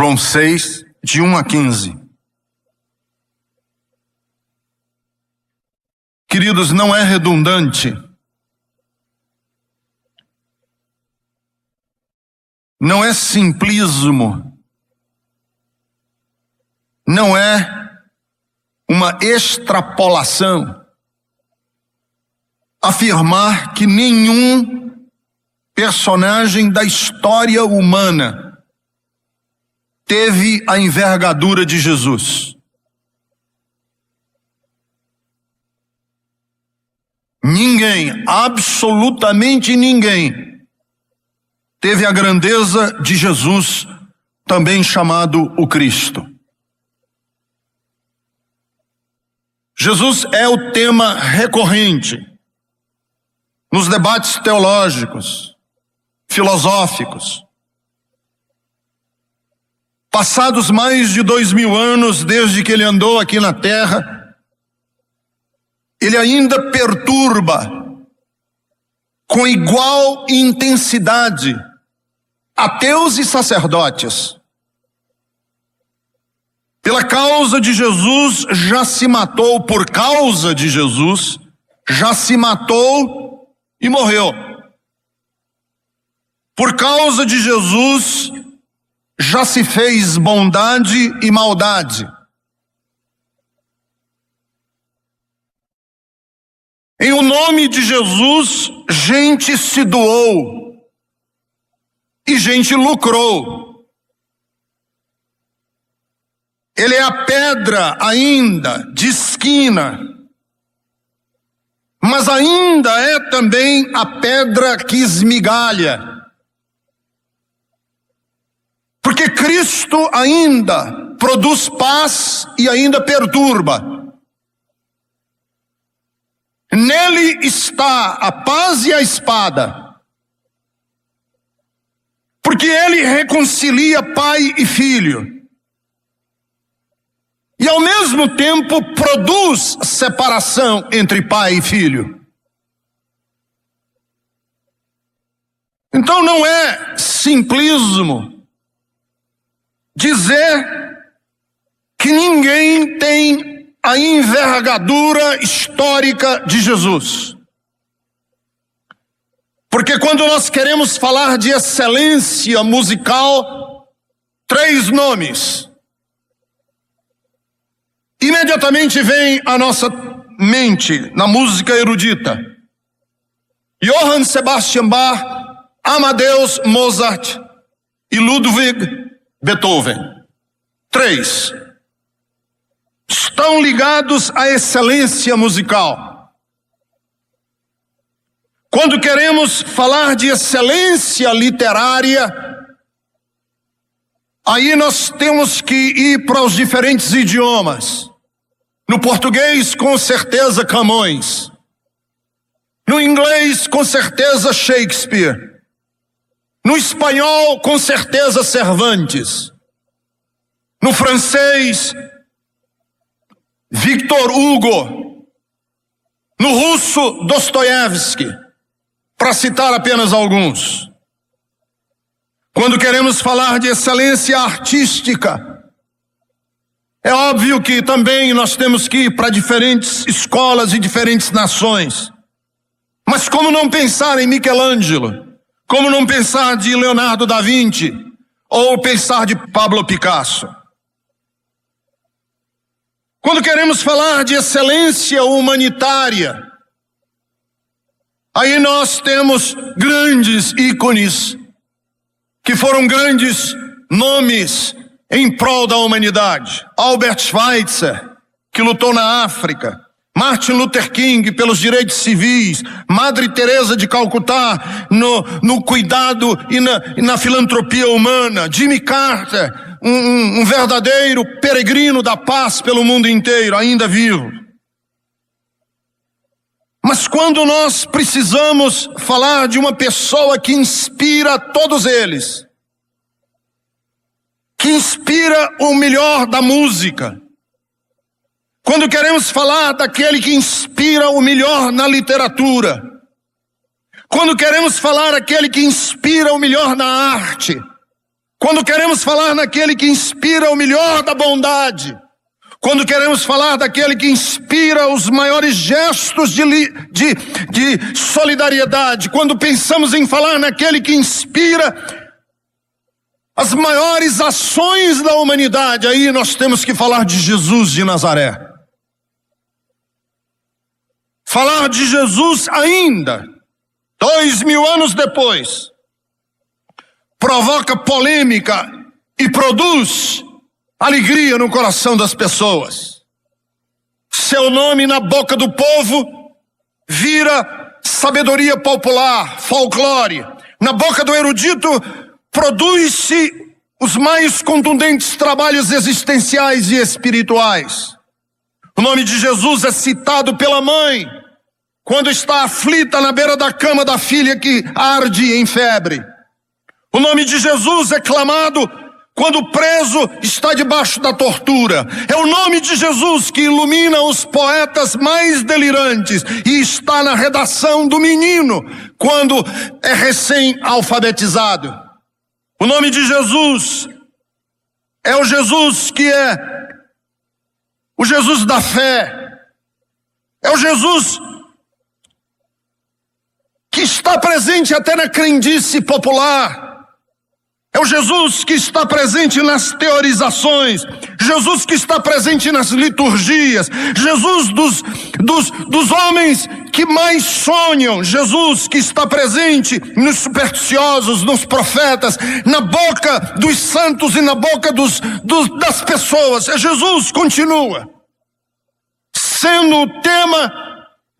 João 6, de 1 a 15. Queridos, não é redundante, não é simplismo, não é uma extrapolação afirmar que nenhum personagem da história humana teve a envergadura de Jesus. Ninguém, absolutamente ninguém, teve a grandeza de Jesus, também chamado o Cristo. Jesus é o tema recorrente nos debates teológicos, filosóficos. Passados mais de 2000 anos desde que ele andou aqui na terra, ele ainda perturba com igual intensidade ateus e sacerdotes. Pela causa de Jesus já se matou, por causa de Jesus já se matou e morreu. Por causa de Jesus já se fez bondade e maldade. Em o nome de Jesus, gente se doou e gente lucrou. Ele é a pedra ainda de esquina, mas ainda é também a pedra que esmigalha. Porque Cristo ainda produz paz e ainda perturba. Nele está a paz e a espada. Porque ele reconcilia pai e filho. E ao mesmo tempo produz separação entre pai e filho. Então não é simplismo dizer que ninguém tem a envergadura histórica de Jesus. Porque quando nós queremos falar de excelência musical, 3 nomes imediatamente vem à nossa mente na música erudita: Johann Sebastian Bach, Amadeus Mozart e Ludwig Beethoven. 3 estão ligados à excelência musical. Quando queremos falar de excelência literária, aí nós temos que ir para os diferentes idiomas. No português, com certeza, Camões. No inglês, com certeza, Shakespeare. No espanhol, com certeza, Cervantes. No francês, Victor Hugo. No russo, Dostoiévski, para citar apenas alguns. Quando queremos falar de excelência artística, é óbvio que também nós temos que ir para diferentes escolas e diferentes nações. Mas como não pensar em Michelangelo? Como não pensar de Leonardo da Vinci? Ou pensar de Pablo Picasso? Quando queremos falar de excelência humanitária, aí nós temos grandes ícones, que foram grandes nomes em prol da humanidade. Albert Schweitzer, que lutou na África. Martin Luther King, pelos direitos civis. Madre Teresa de Calcutá, no cuidado e na filantropia humana. Jimmy Carter, um verdadeiro peregrino da paz pelo mundo inteiro, ainda vivo. Mas quando nós precisamos falar de uma pessoa que inspira todos eles, que inspira o melhor da música, quando queremos falar daquele que inspira o melhor na literatura, quando queremos falar daquele que inspira o melhor na arte, quando queremos falar naquele que inspira o melhor da bondade, quando queremos falar daquele que inspira os maiores gestos de solidariedade, quando pensamos em falar naquele que inspira as maiores ações da humanidade, aí nós temos que falar de Jesus de Nazaré. Falar de Jesus ainda, 2000 anos depois, provoca polêmica e produz alegria no coração das pessoas. Seu nome na boca do povo vira sabedoria popular, folclore. Na boca do erudito produz-se os mais contundentes trabalhos existenciais e espirituais. O nome de Jesus é citado pela mãe quando está aflita na beira da cama da filha que arde em febre. O nome de Jesus é clamado quando o preso está debaixo da tortura. É o nome de Jesus que ilumina os poetas mais delirantes e está na redação do menino quando é recém-alfabetizado. O nome de Jesus é o Jesus que é o Jesus da fé. É o Jesus que está presente até na crendice popular. É o Jesus que está presente nas teorizações, Jesus que está presente nas liturgias, Jesus dos homens que mais sonham, Jesus que está presente nos supersticiosos, nos profetas, na boca dos santos e na boca das pessoas. Jesus continua sendo o tema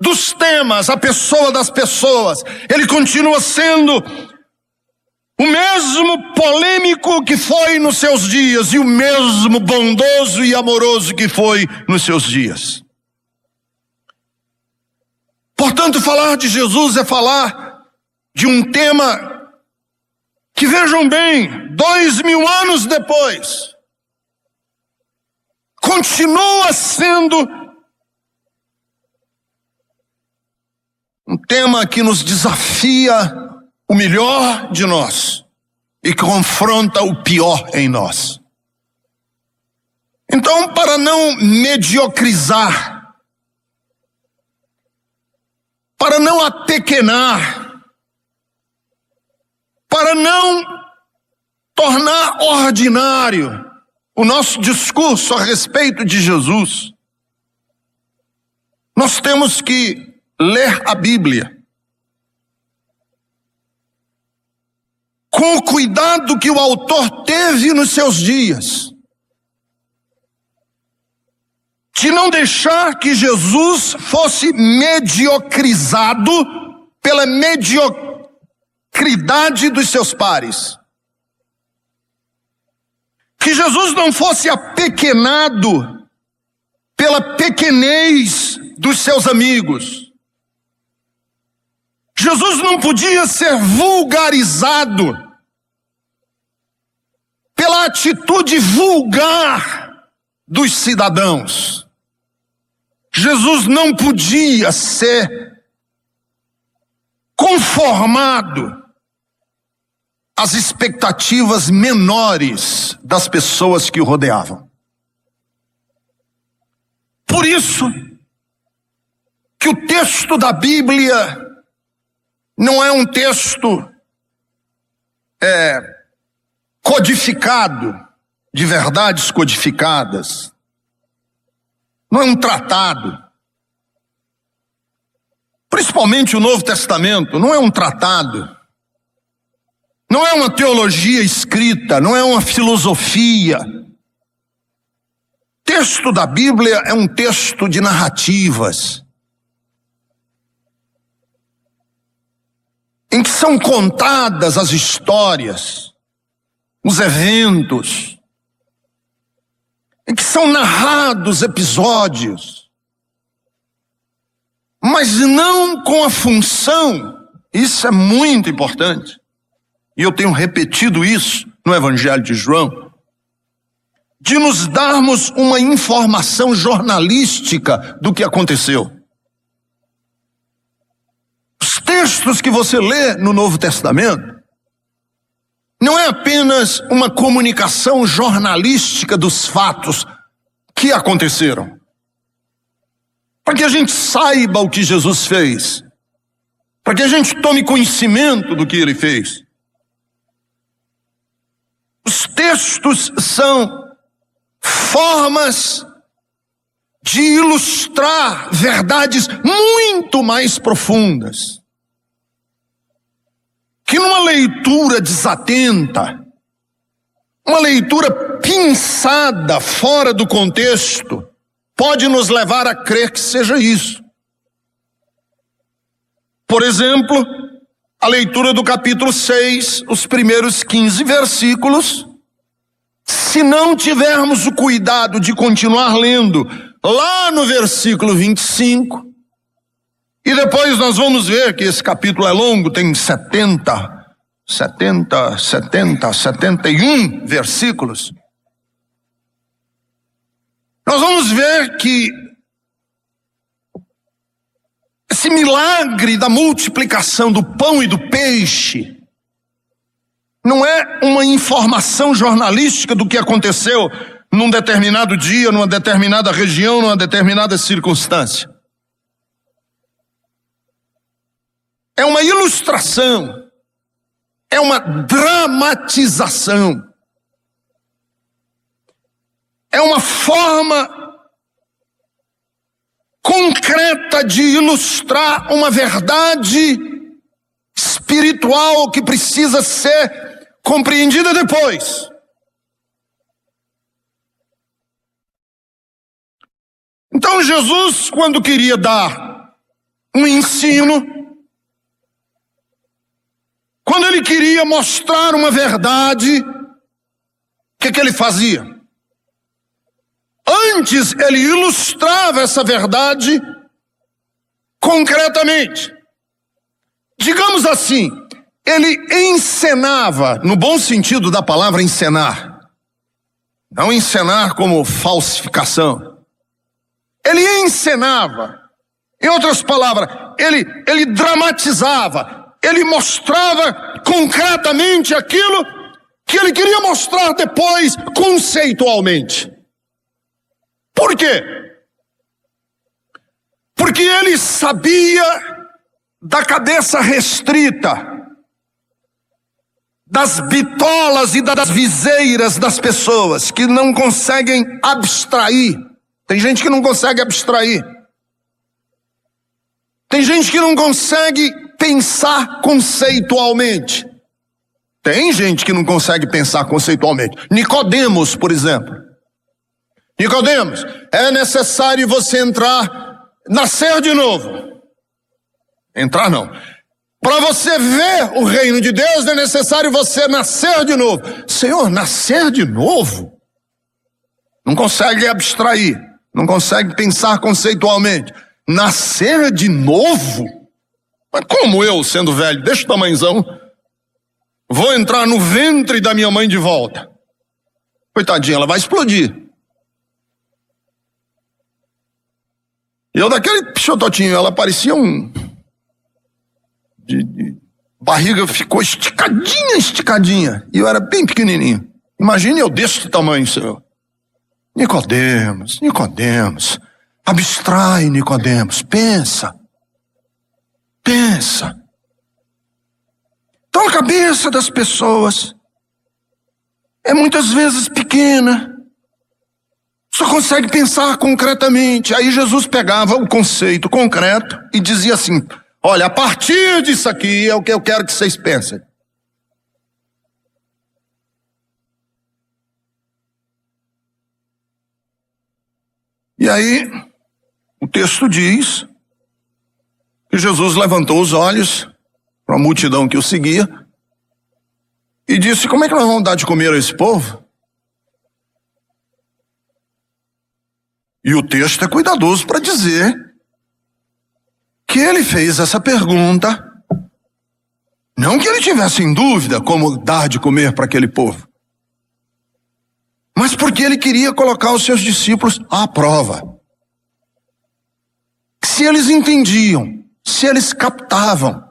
dos temas, a pessoa das pessoas. Ele continua sendo o mesmo polêmico que foi nos seus dias e o mesmo bondoso e amoroso que foi nos seus dias. Portanto, falar de Jesus é falar de um tema que, vejam bem, 2000 anos depois, continua sendo um tema que nos desafia o melhor de nós e confronta o pior em nós. Então, para não mediocrizar, para não apequenar, para não tornar ordinário o nosso discurso a respeito de Jesus, nós temos que ler a Bíblia com o cuidado que o autor teve nos seus dias, de não deixar que Jesus fosse mediocrizado pela mediocridade dos seus pares, que Jesus não fosse apequenado pela pequenez dos seus amigos. Jesus não podia ser vulgarizado pela atitude vulgar dos cidadãos. Jesus não podia ser conformado às expectativas menores das pessoas que o rodeavam. Por isso que o texto da Bíblia não é um texto codificado, de verdades codificadas. Não é um tratado. Principalmente o Novo Testamento não é um tratado. Não é uma teologia escrita, não é uma filosofia. O texto da Bíblia é um texto de narrativas, em que são contadas as histórias, os eventos, em que são narrados episódios, mas não com a função, isso é muito importante, e eu tenho repetido isso no Evangelho de João, de nos darmos uma informação jornalística do que aconteceu. Os textos que você lê no Novo Testamento não é apenas uma comunicação jornalística dos fatos que aconteceram. Para que a gente saiba o que Jesus fez. Para que a gente tome conhecimento do que ele fez. Os textos são formas de ilustrar verdades muito mais profundas, que numa leitura desatenta, uma leitura pinçada fora do contexto, pode nos levar a crer que seja isso. Por exemplo, a leitura do capítulo 6, os primeiros 15 versículos, se não tivermos o cuidado de continuar lendo lá no versículo 25, e depois nós vamos ver que esse capítulo é longo, tem 71 versículos. Nós vamos ver que esse milagre da multiplicação do pão e do peixe não é uma informação jornalística do que aconteceu num determinado dia, numa determinada região, numa determinada circunstância. É uma ilustração, é uma dramatização, é uma forma concreta de ilustrar uma verdade espiritual que precisa ser compreendida depois. Então Jesus, quando queria dar um ensino, quando ele queria mostrar uma verdade, o que ele fazia? Antes ele ilustrava essa verdade concretamente. Digamos assim, ele encenava, no bom sentido da palavra encenar, não encenar como falsificação. Ele encenava, em outras palavras, ele dramatizava, ele mostrava concretamente aquilo que ele queria mostrar depois conceitualmente. Por quê? Porque ele sabia da cabeça restrita, das bitolas e das viseiras das pessoas que não conseguem abstrair. Tem gente que não consegue abstrair. Tem gente que não consegue pensar conceitualmente. Tem gente que não consegue pensar conceitualmente. Nicodemos, por exemplo. Nicodemos, é necessário você nascer de novo. Entrar não. Para você ver o reino de Deus é necessário você nascer de novo. Senhor, nascer de novo? Não consegue abstrair. Não consegue pensar conceitualmente. Nascer de novo? Mas como eu, sendo velho, desse tamanhozão, vou entrar no ventre da minha mãe de volta? Coitadinha, ela vai explodir. E eu daquele pichototinho, ela parecia barriga ficou esticadinha. E eu era bem pequenininho. Imagine eu desse tamanho, Senhor. Nicodemos, abstrai, Nicodemos, pensa. Então a cabeça das pessoas é muitas vezes pequena, só consegue pensar concretamente. Aí Jesus pegava o conceito concreto e dizia assim: olha, a partir disso aqui é o que eu quero que vocês pensem. E aí, o texto diz que Jesus levantou os olhos para a multidão que o seguia e disse: como é que nós vamos dar de comer a esse povo? E o texto é cuidadoso para dizer que ele fez essa pergunta, não que ele tivesse em dúvida como dar de comer para aquele povo, mas porque ele queria colocar os seus discípulos à prova. Se eles entendiam, se eles captavam,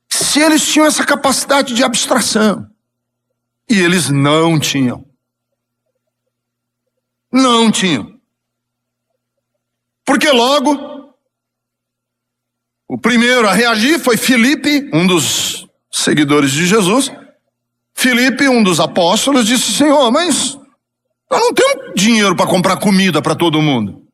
se eles tinham essa capacidade de abstração. E eles não tinham. Não tinham. Porque logo, o primeiro a reagir foi Filipe, um dos seguidores de Jesus. Filipe, um dos apóstolos, disse: Senhor, mas nós não temos dinheiro para comprar comida para todo mundo.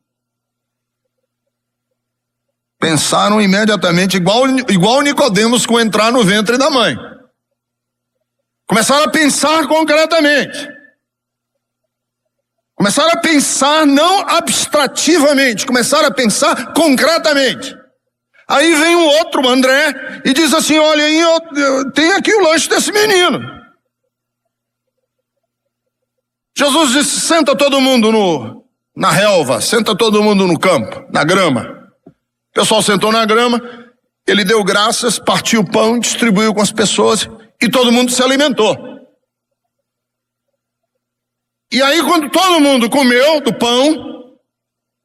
Pensaram imediatamente igual Nicodemos com entrar no ventre da mãe. Começaram a pensar concretamente. Começaram a pensar não abstrativamente, começaram a pensar concretamente. Aí vem um outro, André, e diz assim: olha aí, eu tenho aqui o lanche desse menino. Jesus disse: senta todo mundo na relva, senta todo mundo no campo, na grama. O pessoal sentou na grama, ele deu graças, partiu o pão, distribuiu com as pessoas e todo mundo se alimentou. E aí, quando todo mundo comeu do pão,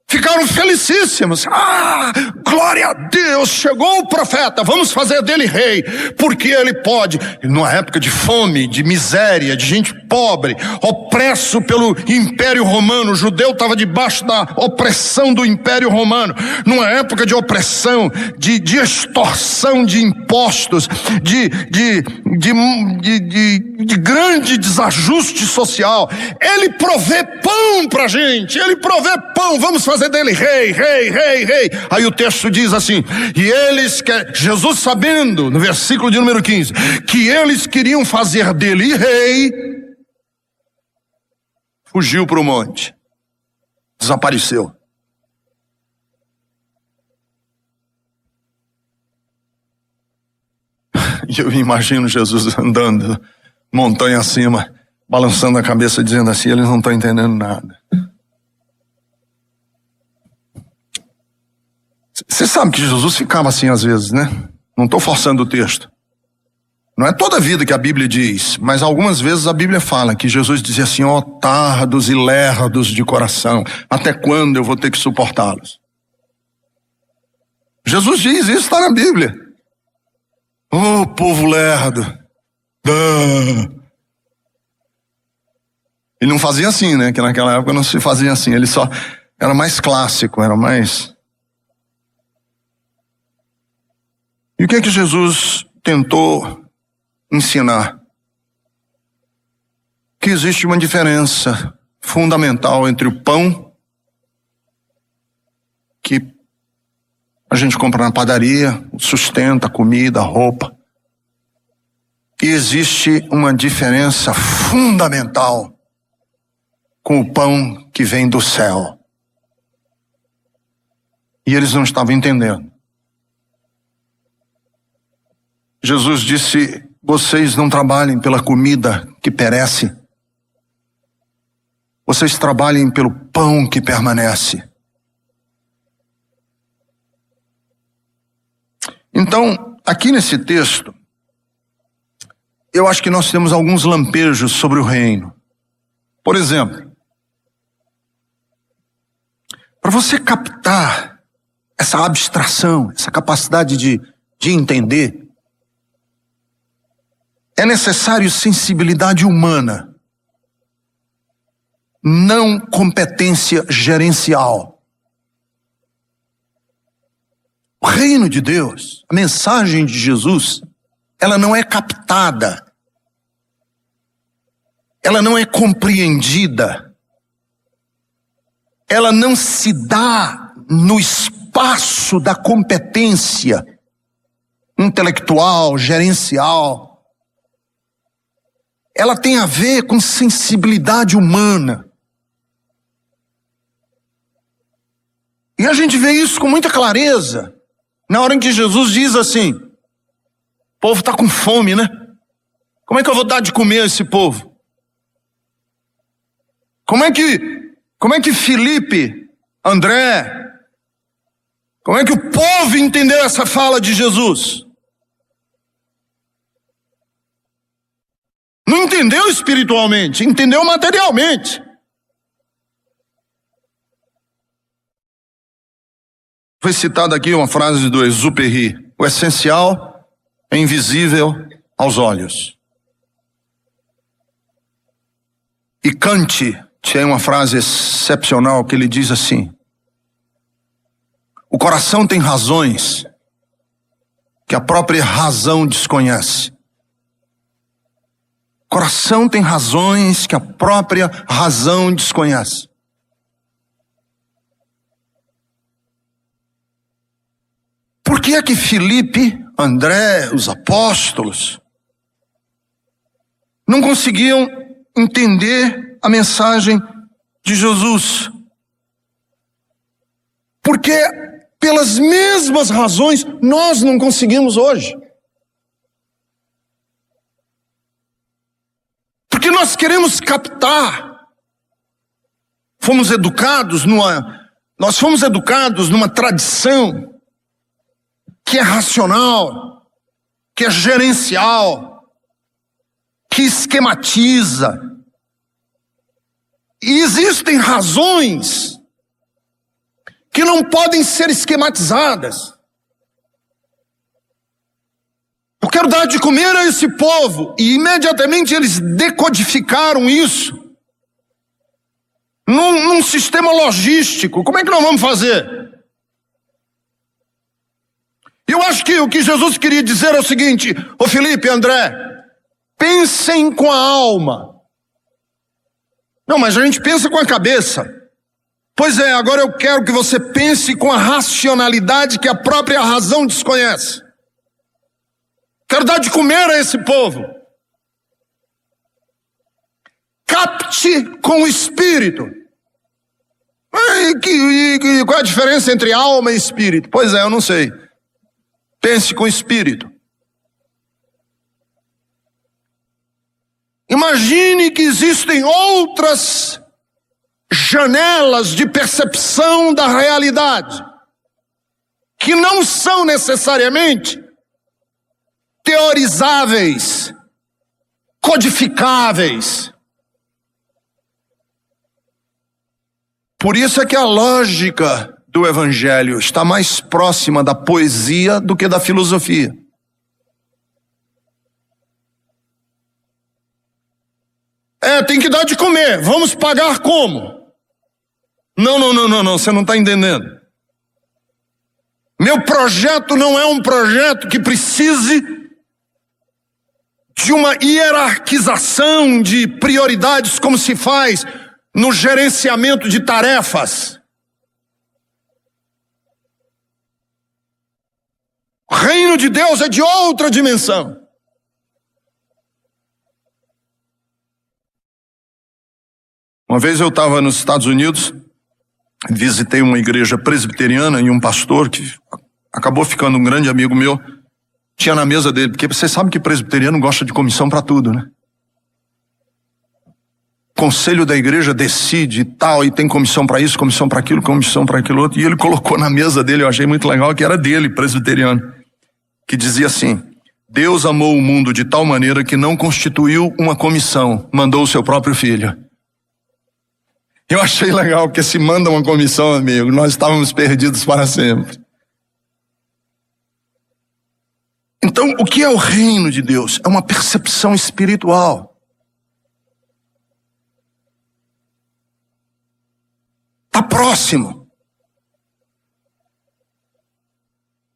ficaram felicíssimos. Ah, glória a Deus, chegou o profeta, vamos fazer dele rei, porque ele pode. Numa época de fome, de miséria, de gente pobre, opresso pelo Império Romano, o judeu estava debaixo da opressão do Império Romano, numa época de opressão, de extorsão de impostos, de grande desajuste social. Ele provê pão pra gente, ele provê pão, vamos fazer dele rei, rei, rei, rei. Aí o texto diz assim: e eles, Jesus sabendo, no versículo de número 15, que eles queriam fazer dele rei, fugiu para o monte, desapareceu. E eu imagino Jesus andando montanha acima, balançando a cabeça, dizendo assim: eles não estão entendendo nada. Você sabe que Jesus ficava assim às vezes, né? Não estou forçando o texto. Não é toda a vida que a Bíblia diz, mas algumas vezes a Bíblia fala que Jesus dizia assim: ó, tardos e lerdos de coração, até quando eu vou ter que suportá-los? Jesus diz, isso está na Bíblia. Ô, povo lerdo. Ele não fazia assim, né? Que naquela época não se fazia assim. Ele só era mais clássico, era mais... E o que é que Jesus tentou ensinar? Que existe uma diferença fundamental entre o pão que a gente compra na padaria, o sustento, a comida, a roupa. E existe uma diferença fundamental com o pão que vem do céu. E eles não estavam entendendo. Jesus disse: vocês não trabalhem pela comida que perece. Vocês trabalhem pelo pão que permanece. Então, aqui nesse texto, eu acho que nós temos alguns lampejos sobre o reino. Por exemplo, para você captar essa abstração, essa capacidade de entender, é necessário sensibilidade humana, não competência gerencial. O reino de Deus, a mensagem de Jesus, ela não é captada, ela não é compreendida, ela não se dá no espaço da competência intelectual, gerencial. Ela tem a ver com sensibilidade humana. E a gente vê isso com muita clareza na hora em que Jesus diz assim: o povo está com fome, né? Como é que eu vou dar de comer a esse povo? Como é que Filipe, André, como é que o povo entendeu essa fala de Jesus? Não entendeu espiritualmente, entendeu materialmente. Foi citada aqui uma frase do Exupéry: o essencial é invisível aos olhos. E Kant tinha uma frase excepcional que ele diz assim: o coração tem razões que a própria razão desconhece. O coração tem razões que a própria razão desconhece. Por que é que Filipe, André, os apóstolos não conseguiam entender a mensagem de Jesus? Porque pelas mesmas razões nós não conseguimos hoje. Porque nós queremos captar. Nós fomos educados numa tradição que é racional, que é gerencial, que esquematiza. E existem razões que não podem ser esquematizadas. Eu quero dar de comer a esse povo, e imediatamente eles decodificaram isso num sistema logístico. Como é que nós vamos fazer? Eu acho que o que Jesus queria dizer é o seguinte: ô Filipe, André, pensem com a alma. Não, mas a gente pensa com a cabeça. Pois é, agora eu quero que você pense com a racionalidade que a própria razão desconhece. Quero dar de comer a esse povo. Capte com o espírito. Qual é a diferença entre alma e espírito? Pois é, eu não sei. Pense com o espírito. Imagine que existem outras janelas de percepção da realidade, que não são necessariamente teorizáveis, codificáveis. Por isso é que a lógica do Evangelho está mais próxima da poesia do que da filosofia. Tem que dar de comer, vamos pagar como? Não, você não está entendendo. Meu projeto não é um projeto que precise de uma hierarquização de prioridades como se faz no gerenciamento de tarefas. O reino de Deus é de outra dimensão. Uma vez eu estava nos Estados Unidos, visitei uma igreja presbiteriana e um pastor que acabou ficando um grande amigo meu, tinha na mesa dele, porque você sabe que presbiteriano gosta de comissão para tudo, né? O conselho da igreja decide e tal, e tem comissão para isso, comissão para aquilo, comissão para aquilo outro, e ele colocou na mesa dele, eu achei muito legal, que era dele, presbiteriano, que dizia assim: Deus amou o mundo de tal maneira que não constituiu uma comissão, mandou o seu próprio filho. Eu achei legal, porque se manda uma comissão, amigo, nós estávamos perdidos para sempre. Então, o que é o reino de Deus? É uma percepção espiritual. Está próximo.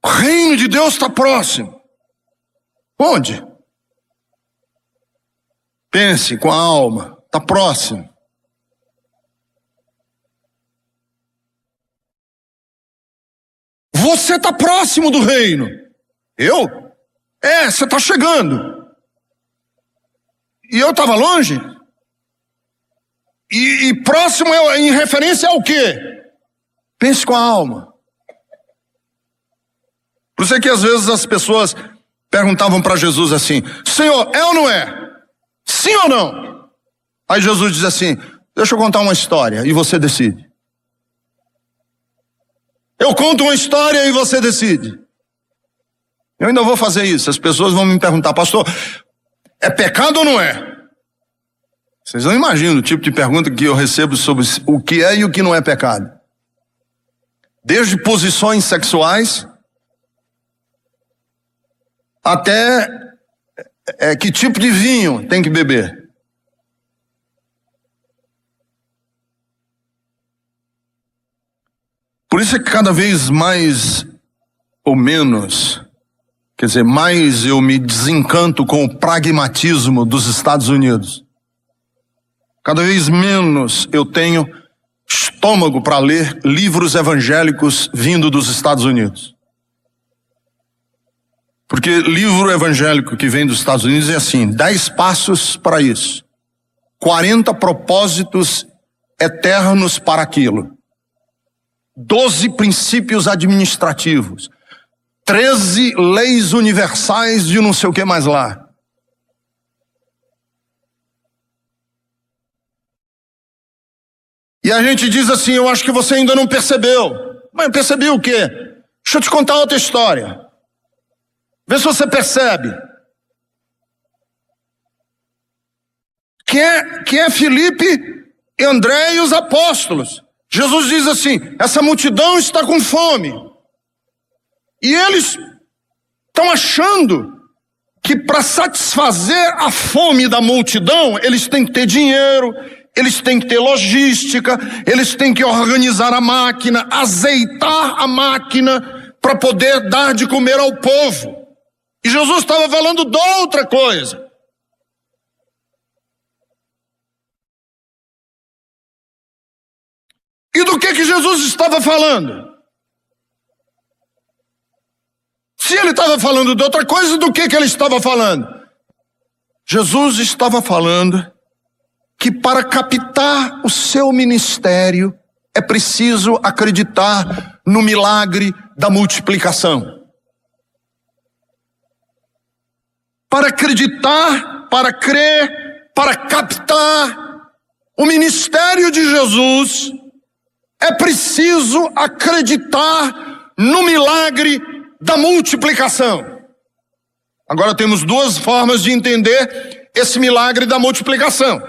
O reino de Deus está próximo. Onde? Pense com a alma. Está próximo. Você está próximo do reino. Eu? Você está chegando. E eu estava longe? E próximo em referência ao quê? Pense com a alma. Por isso é que às vezes as pessoas perguntavam para Jesus assim: Senhor, é ou não é? Sim ou não? Aí Jesus diz assim: deixa eu contar uma história e você decide. Eu conto uma história e você decide. Eu ainda vou fazer isso. As pessoas vão me perguntar: pastor, é pecado ou não é? Vocês não imaginam o tipo de pergunta que eu recebo sobre o que é e o que não é pecado. Desde posições sexuais até que tipo de vinho tem que beber. Por isso é que cada vez mais ou menos, quer dizer, mais eu me desencanto com o pragmatismo dos Estados Unidos. Cada vez menos eu tenho estômago para ler livros evangélicos vindo dos Estados Unidos. Porque livro evangélico que vem dos Estados Unidos é assim, 10 passos para isso, 40 propósitos eternos para aquilo, 12 princípios administrativos, 13 leis universais de não sei o que mais lá. E a gente diz assim, eu acho que você ainda não percebeu. Mas percebeu o quê? Deixa eu te contar outra história. Vê se você percebe. Quem é Filipe e André e os apóstolos? Jesus diz assim, essa multidão está com fome. E eles estão achando que para satisfazer a fome da multidão, eles têm que ter dinheiro, eles têm que ter logística, eles têm que organizar a máquina, azeitar a máquina para poder dar de comer ao povo. E Jesus estava falando de outra coisa. E do que Jesus estava falando? Se ele estava falando de outra coisa, do que ele estava falando? Jesus estava falando que para captar o seu ministério é preciso acreditar no milagre da multiplicação. Para acreditar, para crer, para captar o ministério de Jesus, é preciso acreditar no milagre da multiplicação. Agora temos duas formas de entender esse milagre da multiplicação.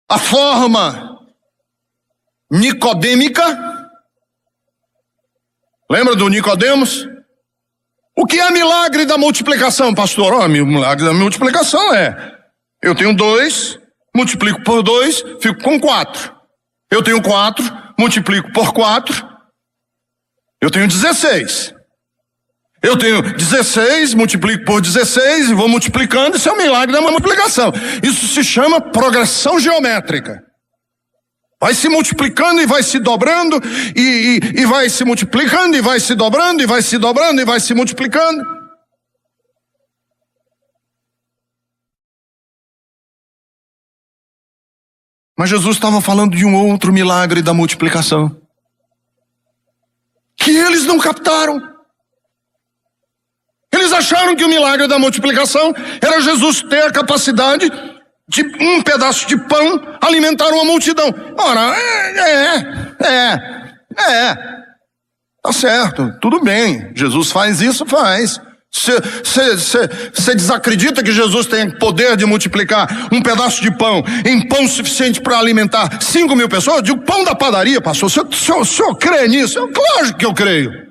A forma nicodêmica. Lembra do Nicodemos? O que é milagre da multiplicação, pastor? O milagre da multiplicação eu tenho 2, multiplico por 2, fico com 4. Eu tenho 4, multiplico por 4, eu tenho 16. Eu tenho 16, multiplico por 16 e vou multiplicando, isso é o milagre da multiplicação. Isso se chama progressão geométrica. Vai se multiplicando e vai se dobrando, e vai se multiplicando e vai se dobrando, e vai se dobrando e vai se multiplicando. Mas Jesus estava falando de um outro milagre da multiplicação, que eles não captaram. Eles acharam que o milagre da multiplicação era Jesus ter a capacidade de um pedaço de pão alimentar uma multidão. Ora, tá certo, tudo bem, Jesus faz isso, faz. Você desacredita que Jesus tem poder de multiplicar um pedaço de pão em pão suficiente para alimentar 5.000 pessoas? Eu digo, pão da padaria, pastor, o senhor crê nisso? Claro que eu creio.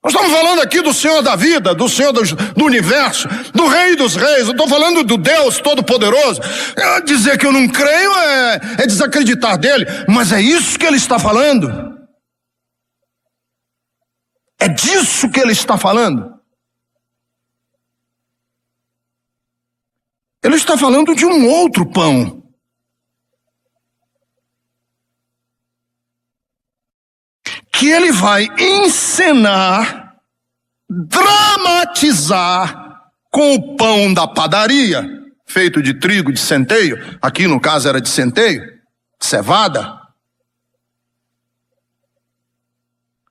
Nós estamos falando aqui do Senhor da vida, do Senhor do universo, do Rei dos Reis. Eu estou falando do Deus Todo-Poderoso. Dizer que eu não creio é desacreditar dele, mas é isso que ele está falando. É disso que ele está falando. Ele está falando de um outro pão. Que ele vai encenar, dramatizar com o pão da padaria, feito de trigo de centeio, aqui no caso era de centeio, cevada,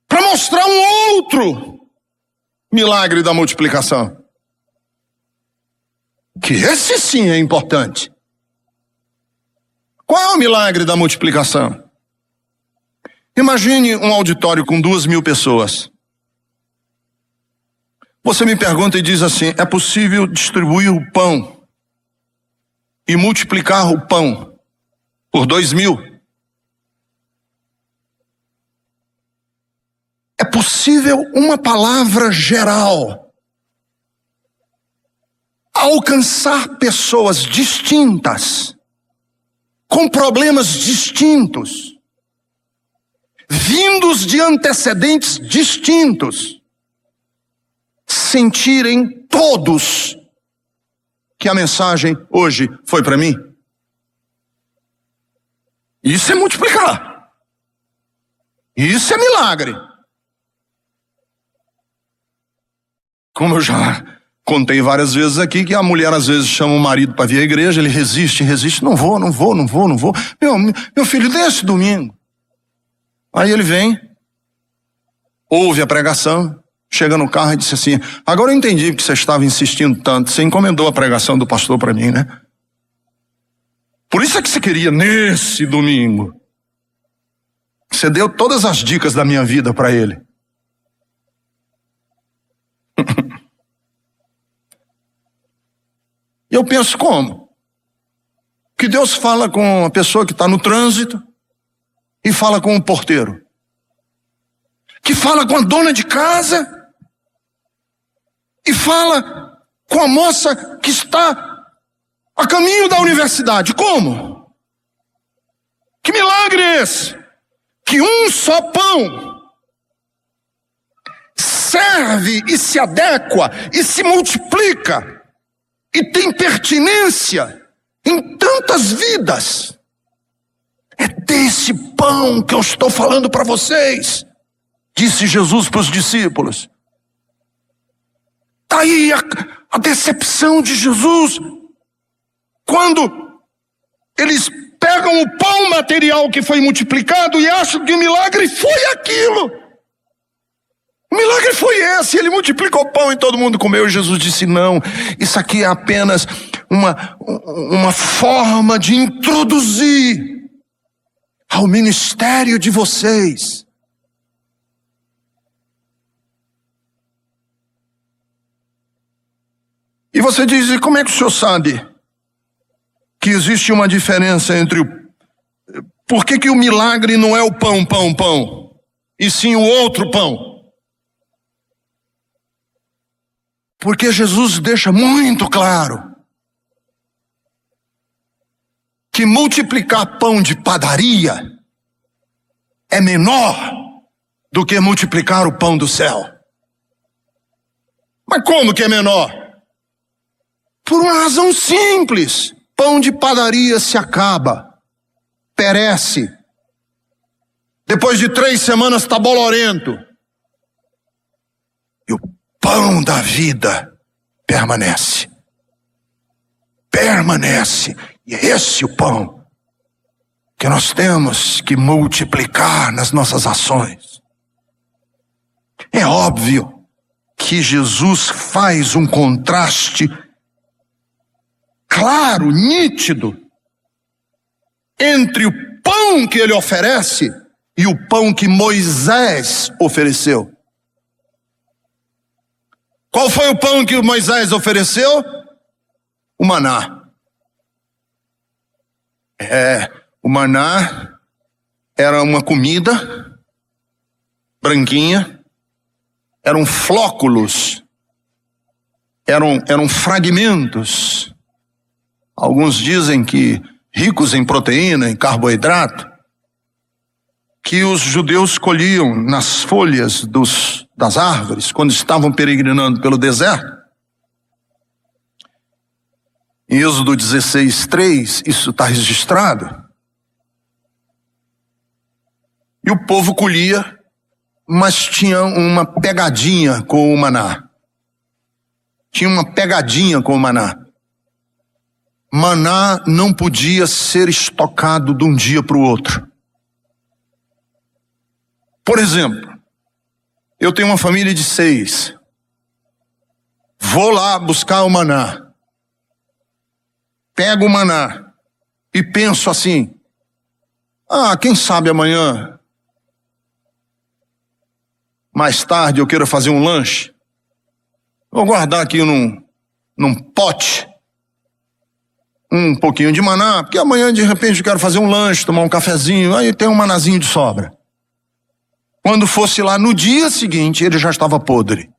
para mostrar um outro milagre da multiplicação. Que esse sim é importante. Qual é o milagre da multiplicação? Imagine um auditório com 2.000 pessoas. Você me pergunta e diz assim, é possível distribuir o pão e multiplicar o pão por 2.000? É possível uma palavra geral alcançar pessoas distintas com problemas distintos, vindos de antecedentes distintos, sentirem todos que a mensagem hoje foi para mim. Isso é multiplicar. Isso é milagre. Como eu já contei várias vezes aqui, que a mulher às vezes chama o marido para vir à igreja, ele resiste, não vou. Meu filho, desce domingo. Aí ele vem, ouve a pregação, chega no carro e disse assim: agora eu entendi que você estava insistindo tanto, você encomendou a pregação do pastor para mim, né? Por isso é que você queria nesse domingo. Você deu todas as dicas da minha vida para ele. E eu penso como? Que Deus fala com a pessoa que está no trânsito e fala com o porteiro, que fala com a dona de casa e fala com a moça que está a caminho da universidade. Como? Que milagre é esse? Que um só pão serve e se adequa e se multiplica e tem pertinência em tantas vidas. É desse pão que eu estou falando para vocês, disse Jesus para os discípulos. Está aí a decepção de Jesus, quando eles pegam o pão material que foi multiplicado e acham que o milagre foi aquilo. O milagre foi esse, ele multiplicou o pão e todo mundo comeu. E Jesus disse: não, isso aqui é apenas uma forma de introduzir ao ministério de vocês. E você diz: e como é que o senhor sabe que existe uma diferença entre por que o milagre não é o pão, e sim o outro pão? Porque Jesus deixa muito claro que multiplicar pão de padaria é menor do que multiplicar o pão do céu. Mas como que é menor? Por uma razão simples. Pão de padaria se acaba, perece. Depois de 3 semanas está bolorento. E o pão da vida permanece. Permanece. E é esse o pão que nós temos que multiplicar nas nossas ações. É óbvio que Jesus faz um contraste claro, nítido, entre o pão que ele oferece e o pão que Moisés ofereceu. Qual foi o pão que Moisés ofereceu? O maná. O maná era uma comida branquinha, eram flóculos, eram fragmentos. Alguns dizem que ricos em proteína, em carboidrato, que os judeus colhiam nas folhas das árvores quando estavam peregrinando pelo deserto. Em Êxodo 16:3, isso está registrado. E o povo colhia, mas tinha uma pegadinha com o maná. Tinha uma pegadinha com o maná. Maná não podia ser estocado de um dia para o outro. Por exemplo, eu tenho uma família de 6. Vou lá buscar o maná. Pego o maná e penso assim: quem sabe amanhã, mais tarde, eu quero fazer um lanche. Vou guardar aqui num pote um pouquinho de maná, porque amanhã de repente eu quero fazer um lanche, tomar um cafezinho, aí tem um manazinho de sobra. Quando fosse lá no dia seguinte, ele já estava podre.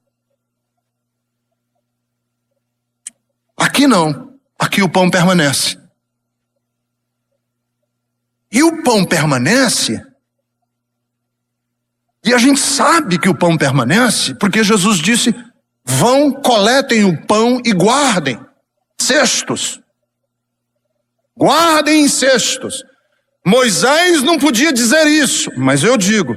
Aqui não, aqui o pão permanece. E o pão permanece. E a gente sabe que o pão permanece, porque Jesus disse, vão, coletem o pão e guardem cestos. Guardem em cestos. Moisés não podia dizer isso, mas eu digo.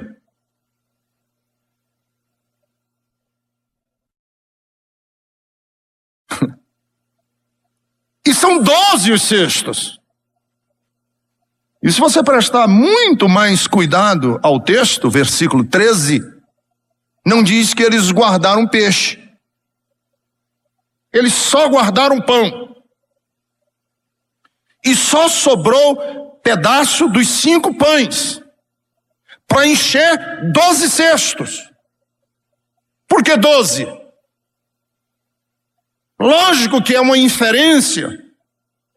E são 12 os cestos. E se você prestar muito mais cuidado ao texto, versículo 13, não diz que eles guardaram peixe. Eles só guardaram pão. E só sobrou pedaço dos 5 pães para encher 12 cestos. Por que 12? Lógico que é uma inferência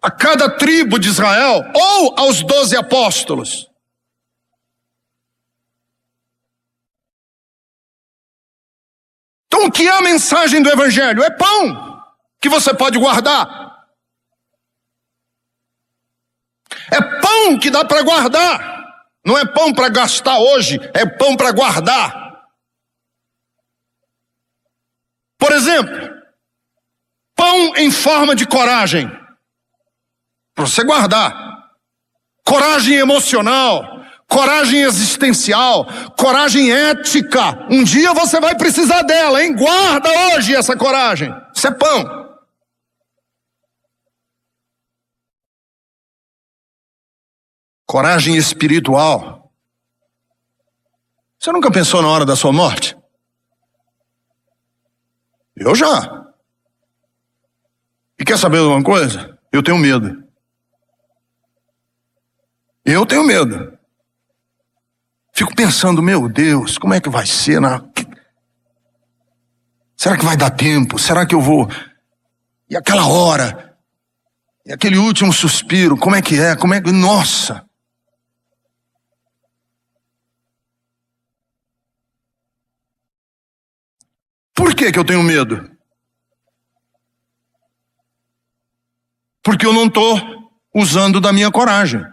a cada tribo de Israel, ou aos 12 apóstolos. Então o que é a mensagem do Evangelho? É pão que você pode guardar. É pão que dá para guardar. Não é pão para gastar hoje, é pão para guardar. Por exemplo, pão em forma de coragem. Para você guardar. Coragem emocional, coragem existencial, coragem ética. Um dia você vai precisar dela, hein? Guarda hoje essa coragem. Isso é pão. Coragem espiritual. Você nunca pensou na hora da sua morte? Eu já. E quer saber de uma coisa? Eu tenho medo. Eu tenho medo. Fico pensando, meu Deus, como é que vai ser? Será que vai dar tempo? Será que eu vou? E aquela hora? E aquele último suspiro? Como é que é? Nossa! Por que eu tenho medo? Porque eu não estou usando da minha coragem.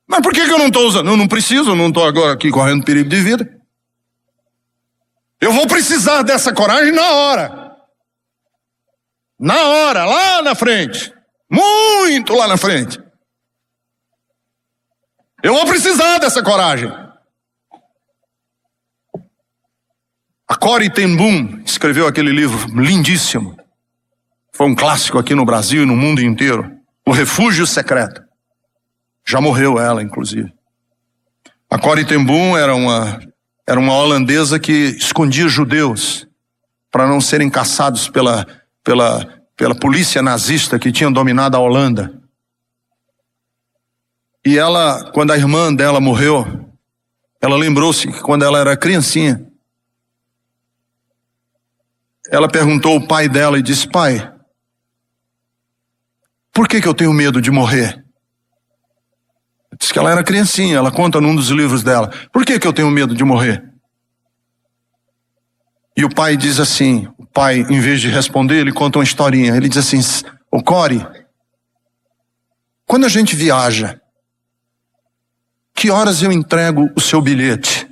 Mas por que eu não estou usando? Eu não preciso, eu não estou agora aqui correndo perigo de vida. Eu vou precisar dessa coragem na hora. Na hora, lá na frente. Muito lá na frente. Eu vou precisar dessa coragem. A Corrie ten Boom escreveu aquele livro lindíssimo. Foi um clássico aqui no Brasil e no mundo inteiro. O Refúgio Secreto. Já morreu ela, inclusive. A Corrie ten Boom era uma holandesa que escondia judeus para não serem caçados pela polícia nazista que tinha dominado a Holanda. E ela, quando a irmã dela morreu, ela lembrou-se que quando ela era criancinha, ela perguntou ao pai dela e disse, pai, por que eu tenho medo de morrer? Diz que ela era criancinha, ela conta num dos livros dela. Por que eu tenho medo de morrer? E o pai diz assim, o pai, em vez de responder, ele conta uma historinha. Ele diz assim, ô Corrie, quando a gente viaja, que horas eu entrego o seu bilhete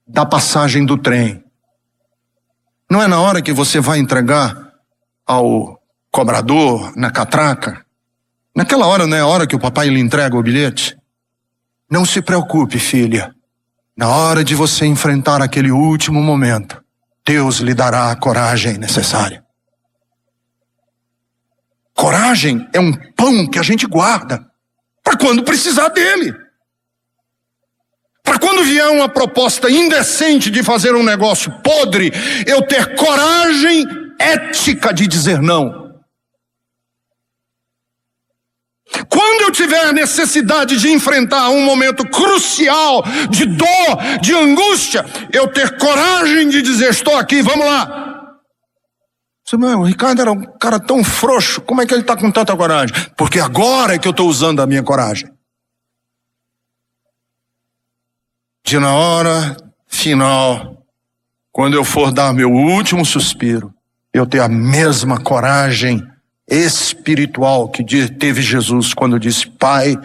da passagem do trem? Não é na hora que você vai entregar ao cobrador, na catraca? Naquela hora não é a hora que o papai lhe entrega o bilhete? Não se preocupe, filha. Na hora de você enfrentar aquele último momento, Deus lhe dará a coragem necessária. Coragem é um pão que a gente guarda para quando precisar dele. Para quando vier uma proposta indecente de fazer um negócio podre, eu ter coragem ética de dizer não. Quando eu tiver necessidade de enfrentar um momento crucial de dor, de angústia, eu ter coragem de dizer, estou aqui, vamos lá. O Ricardo era um cara tão frouxo, como é que ele está com tanta coragem? Porque agora é que eu estou usando a minha coragem. De na hora final, quando eu for dar meu último suspiro, eu ter a mesma coragem espiritual que teve Jesus quando disse: Pai,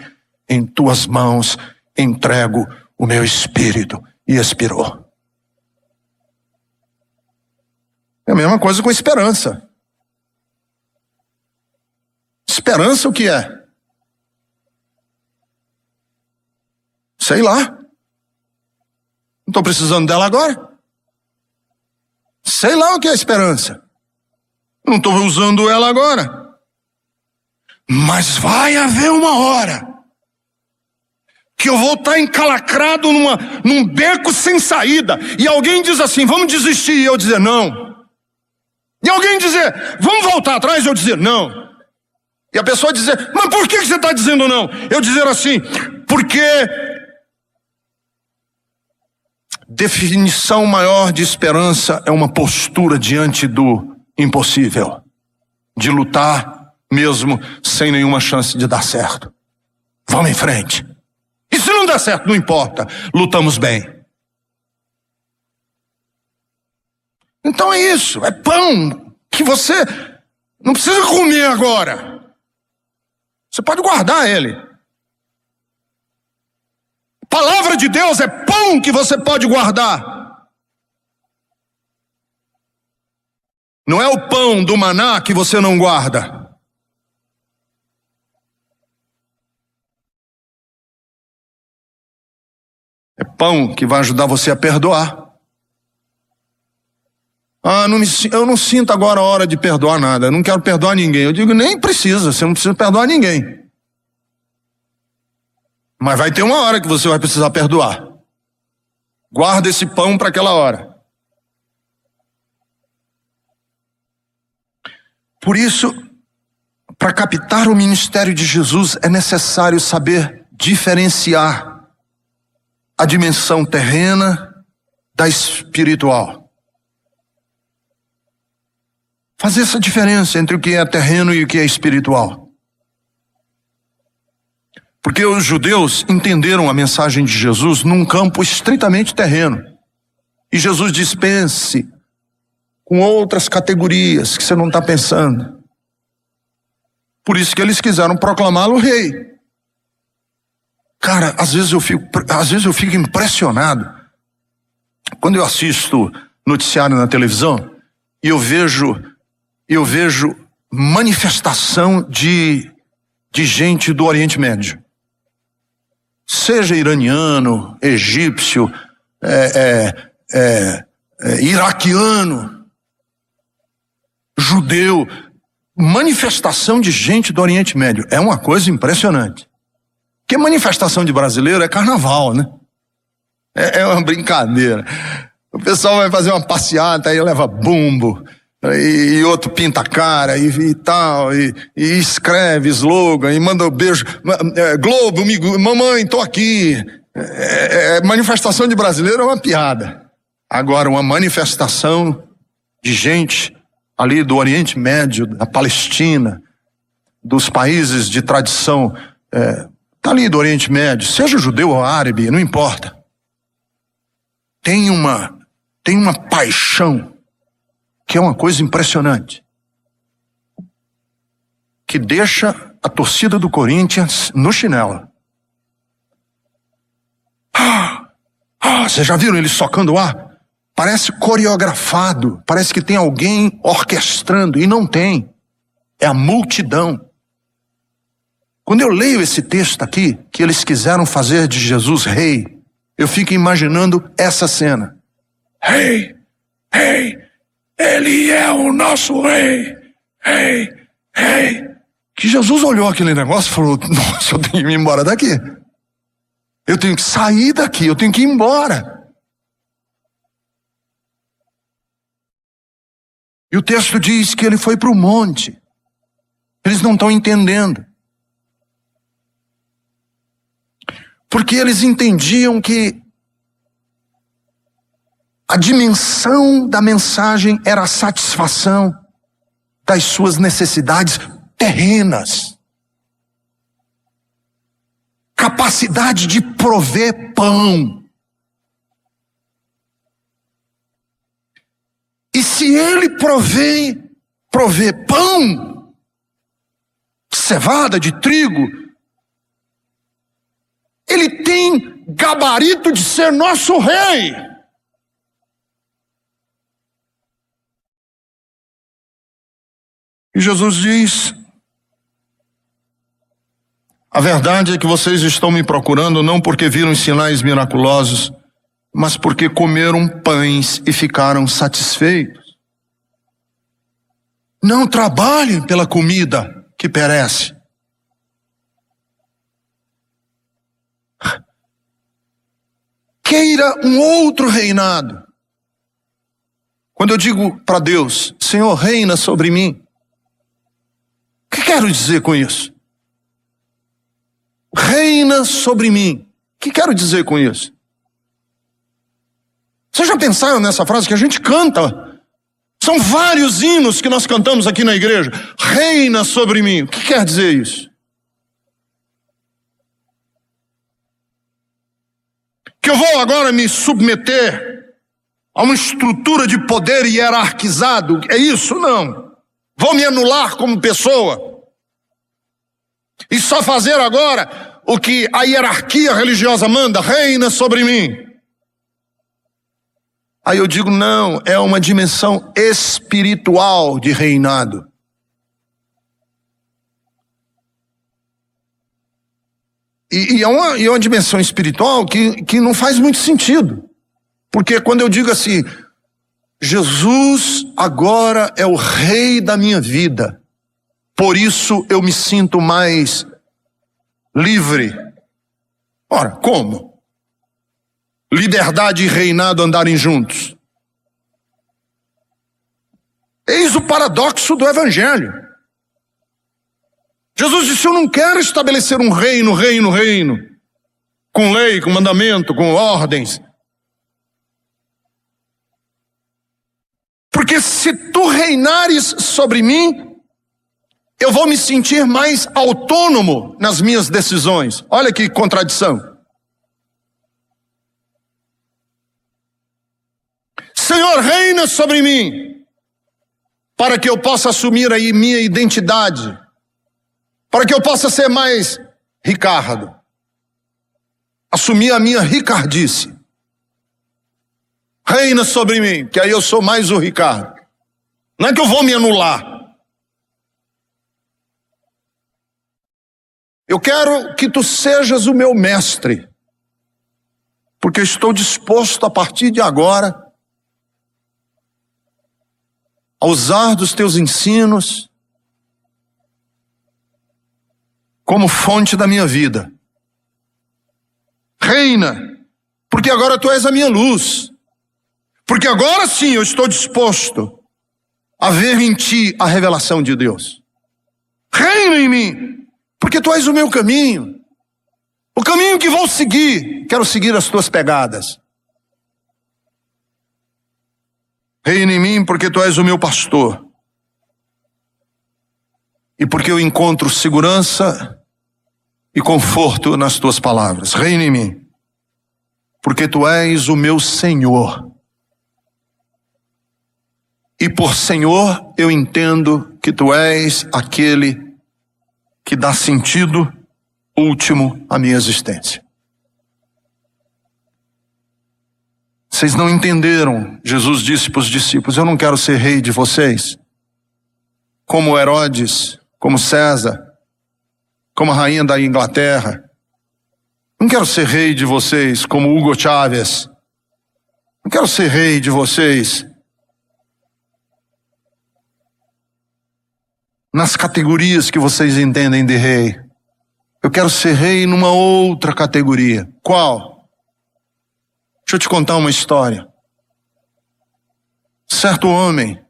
em tuas mãos entrego o meu espírito, e expirou. É a mesma coisa com esperança. Esperança o que é? Sei lá. Não estou precisando dela agora. Sei lá o que é esperança. Não estou usando ela agora. Mas vai haver uma hora que eu vou estar encalacrado num beco sem saída. E alguém diz assim: vamos desistir. E eu dizer não. E alguém dizer: vamos voltar atrás. E eu dizer não. E a pessoa dizer: mas por que você está dizendo não? Eu dizer assim: porque definição maior de esperança é uma postura diante do impossível, de lutar mesmo sem nenhuma chance de dar certo. Vamos em frente. E se não der certo, não importa, lutamos bem. Então é isso, é pão que você não precisa comer agora. Você pode guardar ele. Palavra de Deus é pão que você pode guardar. Não é o pão do maná que você não guarda. É pão que vai ajudar você a perdoar. Eu não sinto agora a hora de perdoar nada. Eu não quero perdoar ninguém. Eu digo, nem precisa. Você não precisa perdoar ninguém. Mas vai ter uma hora que você vai precisar perdoar. Guarda esse pão para aquela hora. Por isso, para captar o ministério de Jesus, é necessário saber diferenciar a dimensão terrena da espiritual. Fazer essa diferença entre o que é terreno e o que é espiritual. Porque os judeus entenderam a mensagem de Jesus num campo estritamente terreno. E Jesus dispense com outras categorias que você não está pensando. Por isso que eles quiseram proclamá-lo rei. Cara, às vezes eu fico impressionado quando eu assisto noticiário na televisão e eu vejo manifestação de gente do Oriente Médio. Seja iraniano, egípcio, iraquiano, judeu, manifestação de gente do Oriente Médio. É uma coisa impressionante. Porque manifestação de brasileiro é carnaval, né? É uma brincadeira. O pessoal vai fazer uma passeata, aí leva bumbo, e outro pinta a cara, e tal, e escreve slogan, e manda um beijo. Globo, mamãe, tô aqui. Manifestação de brasileiro é uma piada. Agora, uma manifestação de gente ali do Oriente Médio, da Palestina, dos países de tradição, tá ali do Oriente Médio, seja judeu ou árabe, não importa. Tem uma paixão que é uma coisa impressionante, que deixa a torcida do Corinthians no chinelo. Vocês já viram eles socando o ar? Parece coreografado, parece que tem alguém orquestrando, e não tem. É a multidão. Quando eu leio esse texto aqui, que eles quiseram fazer de Jesus rei, eu fico imaginando essa cena. Rei, rei, ele é o nosso rei, rei, rei. Que Jesus olhou aquele negócio e falou, nossa, eu tenho que ir embora daqui. Eu tenho que sair daqui, eu tenho que ir embora. E o texto diz que ele foi para o monte. Eles não estão entendendo. Porque eles entendiam que a dimensão da mensagem era a satisfação das suas necessidades terrenas. Capacidade de prover pão. E se ele prover pão, cevada, de trigo. Ele tem gabarito de ser nosso rei. E Jesus diz: a verdade é que vocês estão me procurando não porque viram sinais miraculosos, mas porque comeram pães e ficaram satisfeitos. Não trabalhem pela comida que perece. Queira um outro reinado. Quando eu digo para Deus: Senhor, reina sobre mim, o que quero dizer com isso? Reina sobre mim. O que quero dizer com isso? Vocês já pensaram nessa frase que a gente canta? São vários hinos que nós cantamos aqui na igreja. Reina sobre mim. O que quer dizer isso? Que eu vou agora me submeter a uma estrutura de poder hierarquizado? É isso? Não. Vou me anular como pessoa e só fazer agora o que a hierarquia religiosa manda: reina sobre mim. Aí eu digo: não, é uma dimensão espiritual de reinado. E é uma dimensão espiritual que não faz muito sentido. Porque quando eu digo assim: Jesus agora é o rei da minha vida, por isso eu me sinto mais livre. Ora, como? Liberdade e reinado andarem juntos. Eis o paradoxo do evangelho. Jesus disse: eu não quero estabelecer um reino, com lei, com mandamento, com ordens. Porque se tu reinares sobre mim, eu vou me sentir mais autônomo nas minhas decisões. Olha que contradição. Senhor, reina sobre mim, para que eu possa assumir aí minha identidade, para que eu possa ser mais Ricardo, assumir a minha ricardice. Reina sobre mim, que aí eu sou mais o Ricardo. Não é que eu vou me anular. Eu quero que tu sejas o meu mestre, porque estou disposto a partir de agora a usar dos teus ensinos como fonte da minha vida. Reina, porque agora tu és a minha luz. Porque agora sim eu estou disposto a ver em ti a revelação de Deus. Reina em mim, porque tu és o meu caminho. O caminho que vou seguir, quero seguir as tuas pegadas. Reina em mim, porque tu és o meu pastor. E porque eu encontro segurança e conforto nas tuas palavras. Reina em mim, porque tu és o meu Senhor. E por Senhor eu entendo que tu és aquele que dá sentido último à minha existência. Vocês não entenderam. Jesus disse para os discípulos: eu não quero ser rei de vocês, como Herodes, como César, como a rainha da Inglaterra. Não quero ser rei de vocês como Hugo Chávez. Não quero ser rei de vocês nas categorias que vocês entendem de rei. Eu quero ser rei numa outra categoria. Qual? Deixa eu te contar uma história. Certo homem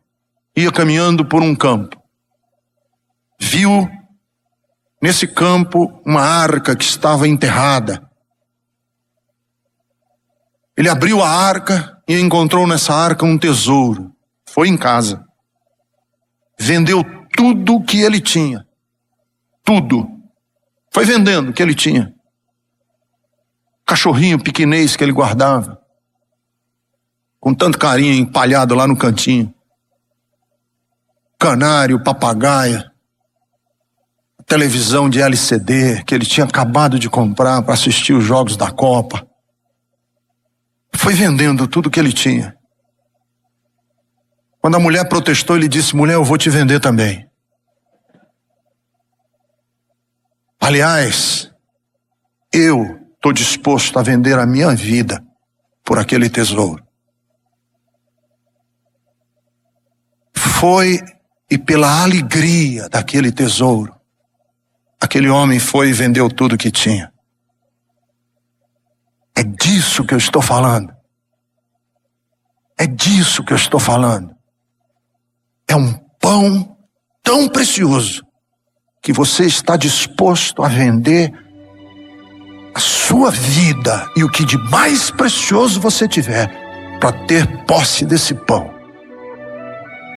ia caminhando por um campo. Viu nesse campo uma arca que estava enterrada. Ele abriu a arca e encontrou nessa arca um tesouro. Foi em casa. Vendeu tudo o que ele tinha. Tudo. Foi vendendo o que ele tinha. Cachorrinho pequenês que ele guardava, com tanto carinho, empalhado lá no cantinho. Canário, papagaia. televisão de LCD que ele tinha acabado de comprar para assistir os jogos da Copa. Foi vendendo tudo que ele tinha. Quando a mulher protestou, ele disse: mulher, eu vou te vender também. Aliás, eu estou disposto a vender a minha vida por aquele tesouro. Foi, e pela alegria daquele tesouro, aquele homem foi e vendeu tudo que tinha. É disso que eu estou falando. É disso que eu estou falando. É um pão tão precioso que você está disposto a vender a sua vida e o que de mais precioso você tiver para ter posse desse pão.